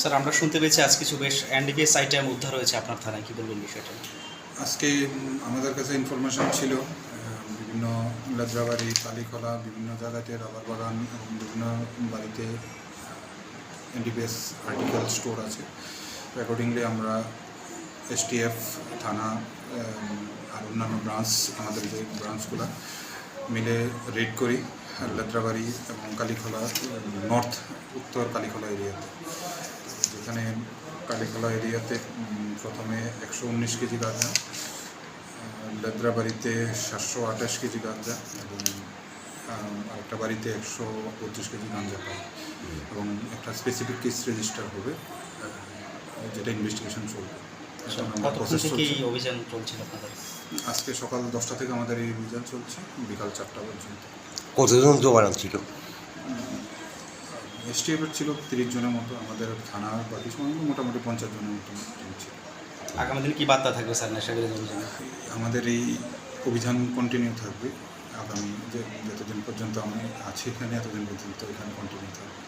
Sir আমরা শুনতে পেয়েছি আজ কিছু বেশ এনডিপিএস আইটেম উদ্ধার হয়েছে আপনার থানায়, কী বলবেন বিষয়টা? আজকে আমাদের কাছে ইনফরমেশন ছিল বিভিন্ন লেদ্রাবাড়ি, কালীখলা, বিভিন্ন জায়গাতে রাবার বাগান এবং বিভিন্ন বাড়িতে এনডিপিএস আর্টিকেল স্টোর আছে। অ্যাকর্ডিংলি আমরা এসটিএফ থানা আর অন্যান্য ব্রাঞ্চ, আমাদের যে ব্রাঞ্চগুলো মিলে রেড করি লেদ্রাবাড়ি এবং কালীখলা, নর্থ উত্তর কালীখলা এরিয়াতে। যেখানে কালীখলা এরিয়াতে প্রথমে 119 কেজি গাঁজা, লেদ্রাবাড়িতে 728 কেজি গাঁজা এবং আরেকটা বাড়িতে 132 কেজি গাঁজা পায় এবং একটা স্পেসিফিক কেস রেজিস্টার হবে, যেটা ইনভেস্টিগেশন চলবে। অভিযান চলছিল আপনাদের? আজকে সকাল 10টা থেকে আমাদের এই অভিযান চলছে, বিকাল 4টা পর্যন্ত। কতজন জওয়ান ছিল? এসটিএফের ছিল 30 জনের মতো, আমাদের থানার বাকি সময় মোটামুটি 50 জনের মতো ছিল। আগামী দিনে কী বার্তা থাকবে স্যার নেশা বিরোধী অভিযানে? আমাদের এই অভিযান কন্টিনিউ থাকবে আগামী যতদিন পর্যন্ত আমি আছি এখানে, এতদিন পর্যন্ত এখানে কন্টিনিউ থাকবে।